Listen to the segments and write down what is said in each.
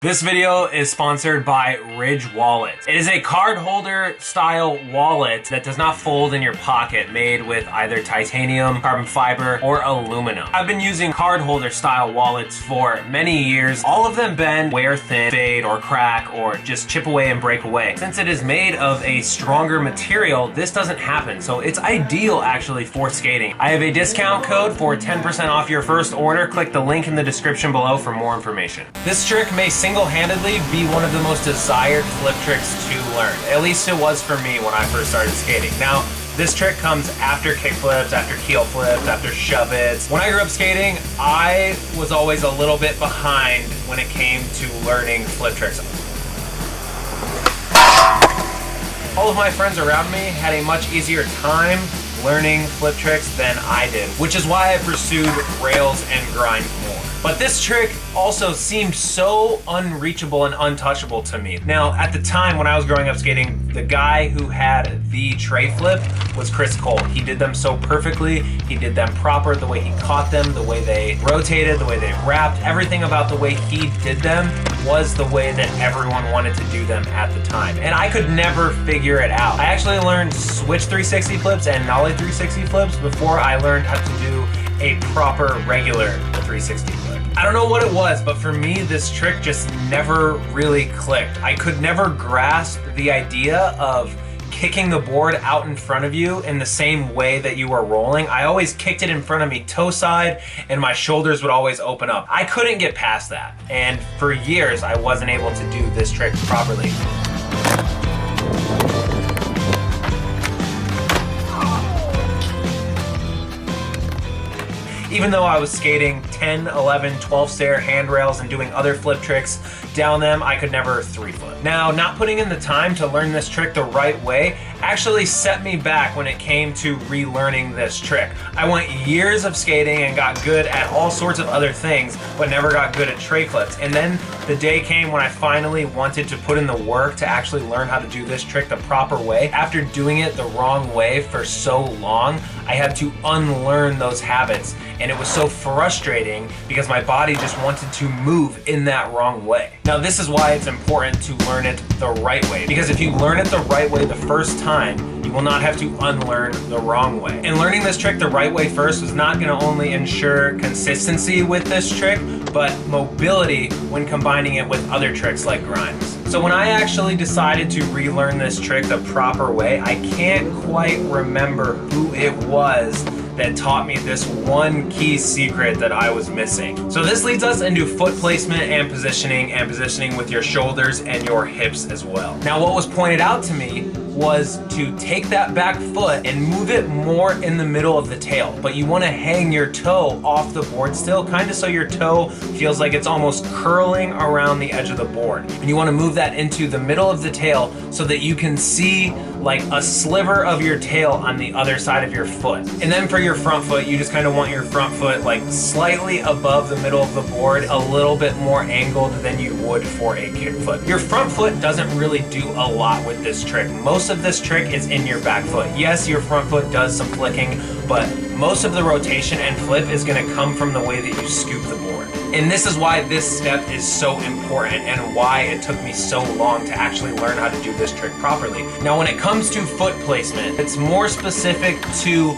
This video is sponsored by Ridge Wallet. It is a card holder style wallet that does not fold in your pocket, made with either titanium, carbon fiber, or aluminum. I've been using card holder style wallets for many years. All of them bend, wear thin, fade, or crack, or just chip away and break away. Since it is made of a stronger material, this doesn't happen, so it's ideal actually for skating. I have a discount code for 10% off your first order. Click the link in the description below for more information. This trick may single-handedly be one of the most desired flip tricks to learn. At least it was for me when I first started skating. Now, this trick comes after kickflips, after keel flips, after shove-its. When I grew up skating, I was always a little bit behind when it came to learning flip tricks. All of my friends around me had a much easier time learning flip tricks than I did, which is why I pursued rails and grind more. But this trick also seemed so unreachable and untouchable to me. Now, at the time when I was growing up skating, the guy who had the tray flip was Chris Cole. He did them so perfectly. He did them proper, the way he caught them, the way they rotated, the way they wrapped. Everything about the way he did them was the way that everyone wanted to do them at the time. And I could never figure it out. I actually learned switch 360 flips and nollie 360 flips before I learned how to do a proper regular 360 flip. I don't know what it was, but for me, this trick just never really clicked. I could never grasp the idea of kicking the board out in front of you in the same way that you were rolling. I always kicked it in front of me toe side, and my shoulders would always open up. I couldn't get past that, and for years I wasn't able to do this trick properly. Even though I was skating 10, 11, 12 stair handrails and doing other flip tricks down them, I could never 3-flip. Now, not putting in the time to learn this trick the right way actually set me back when it came to relearning this trick. I went years of skating and got good at all sorts of other things, but never got good at tray flips. And then the day came when I finally wanted to put in the work to actually learn how to do this trick the proper way. After doing it the wrong way for so long, I had to unlearn those habits. And it was so frustrating because my body just wanted to move in that wrong way. Now, this is why it's important to learn it the right way, because if you learn it the right way the first time, you will not have to unlearn the wrong way. And learning this trick the right way first was not going to only ensure consistency with this trick, but mobility when combining it with other tricks like grinds. So when I actually decided to relearn this trick the proper way, I can't quite remember who it was that taught me this one key secret that I was missing. So this leads us into foot placement and positioning with your shoulders and your hips as well. Now, what was pointed out to me was to take that back foot and move it more in the middle of the tail, but you want to hang your toe off the board still, kind of so your toe feels like it's almost curling around the edge of the board. And you want to move that into the middle of the tail so that you can see like a sliver of your tail on the other side of your foot. And then for your front foot, you just kind of want your front foot like slightly above the middle of the board, a little bit more angled than you would for a kick foot. Your front foot doesn't really do a lot with this trick. Most of this trick is in your back foot. Yes, your front foot does some flicking, but most of the rotation and flip is going to come from the way that you scoop the board. And this is why this step is so important and why it took me so long to actually learn how to do this trick properly. Now, when it comes to foot placement, it's more specific to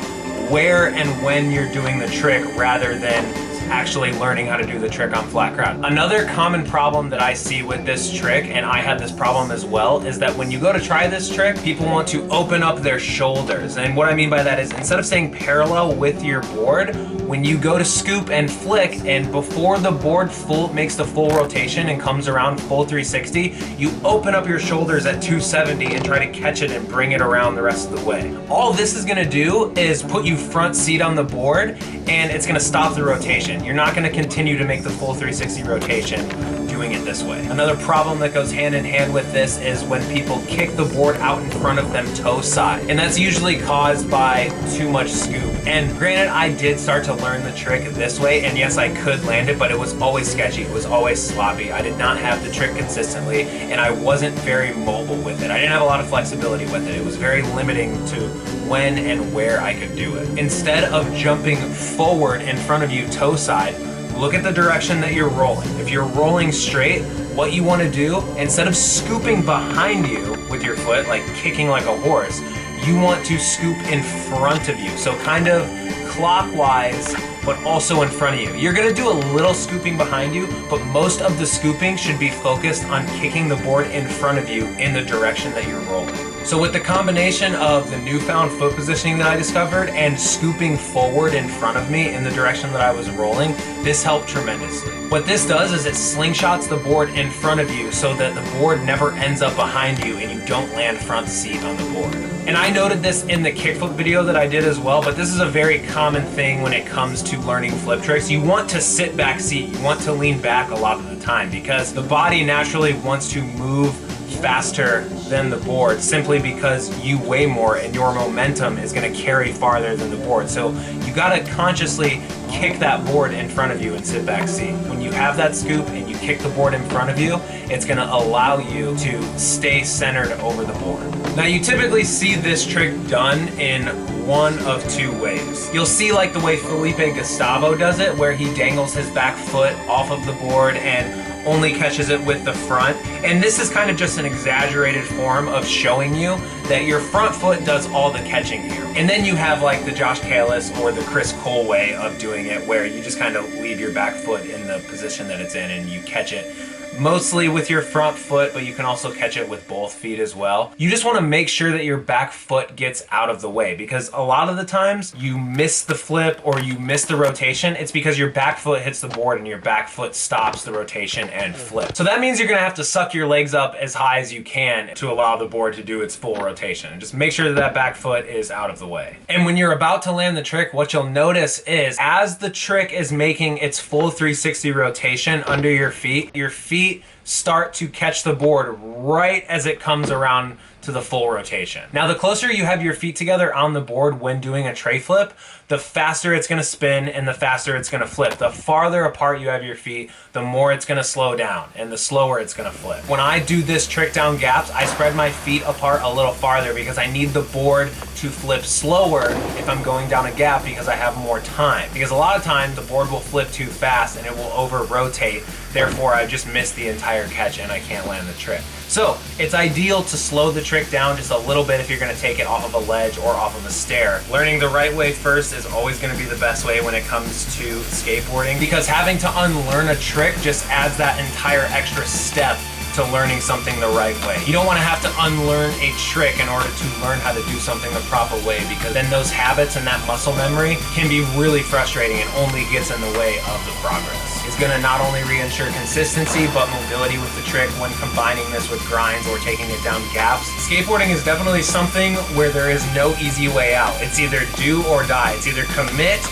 where and when you're doing the trick rather than actually learning how to do the trick on flat ground. Another common problem that I see with this trick, and I had this problem as well, is that when you go to try this trick, people want to open up their shoulders. And what I mean by that is instead of staying parallel with your board, when you go to scoop and flick, and before the board makes the full rotation and comes around full 360, you open up your shoulders at 270 and try to catch it and bring it around the rest of the way. All this is gonna do is put you front seat on the board, and it's gonna stop the rotation. You're not gonna continue to make the full 360 rotation doing it this way. Another problem that goes hand in hand with this is when people kick the board out in front of them toe side. And that's usually caused by too much scoop. And granted, I did start to learn the trick this way, and yes, I could land it, but it was always sketchy. It was always sloppy. I did not have the trick consistently, and I wasn't very mobile with it. I didn't have a lot of flexibility with it. It was very limiting to when and where I could do it. Instead of jumping forward in front of you toe side, look at the direction that you're rolling. If you're rolling straight, what you want to do, instead of scooping behind you with your foot, like kicking like a horse, you want to scoop in front of you. So kind of clockwise, but also in front of you. You're gonna do a little scooping behind you, but most of the scooping should be focused on kicking the board in front of you in the direction that you're rolling. So with the combination of the newfound foot positioning that I discovered and scooping forward in front of me in the direction that I was rolling, this helped tremendously. What this does is it slingshots the board in front of you so that the board never ends up behind you and you don't land front seat on the board. And I noted this in the kickflip video that I did as well, but this is a very common thing when it comes to learning flip tricks. You want to sit back seat, you want to lean back a lot of the time because the body naturally wants to move faster than the board simply because you weigh more and your momentum is going to carry farther than the board. So you got to consciously kick that board in front of you and sit back seat. When you have that scoop and you kick the board in front of you, it's going to allow you to stay centered over the board. Now you typically see this trick done in one of two ways. You'll see like the way Felipe Gustavo does it, where he dangles his back foot off of the board and only catches it with the front. And this is kind of just an exaggerated form of showing you that your front foot does all the catching here. And then you have like the Josh Kalis or the Chris Cole way of doing it, where you just kind of leave your back foot in the position that it's in and you catch it mostly with your front foot, but you can also catch it with both feet as well. You just want to make sure that your back foot gets out of the way, because a lot of the times you miss the flip or you miss the rotation. It's because your back foot hits the board and your back foot stops the rotation and flip. So that means you're going to have to suck your legs up as high as you can to allow the board to do its full rotation. And just make sure that that back foot is out of the way. And when you're about to land the trick, what you'll notice is as the trick is making its full 360 rotation under your feet start to catch the board right as it comes around to the full rotation. Now, the closer you have your feet together on the board when doing a tray flip, the faster it's gonna spin and the faster it's gonna flip. The farther apart you have your feet, the more it's gonna slow down and the slower it's gonna flip. When I do this trick down gaps, I spread my feet apart a little farther because I need the board to flip slower if I'm going down a gap because I have more time. Because a lot of times the board will flip too fast and it will over rotate. Therefore, I just missed the entire catch and I can't land the trick. So it's ideal to slow the trick down just a little bit if you're gonna take it off of a ledge or off of a stair. Learning the right way first is always gonna be the best way when it comes to skateboarding, because having to unlearn a trick just adds that entire extra step to learning something the right way. You don't want to have to unlearn a trick in order to learn how to do something the proper way, because then those habits and that muscle memory can be really frustrating and only gets in the way of the progress. It's going to not only reinsure consistency but mobility with the trick when combining this with grinds or taking it down gaps. Skateboarding is definitely something where there is no easy way out. It's either do or die. It's either commit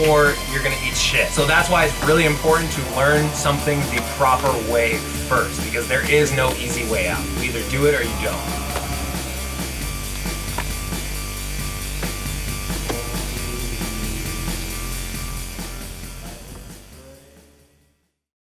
or you're gonna eat shit. So that's why it's really important to learn something the proper way first, because there is no easy way out. You either do it or you don't.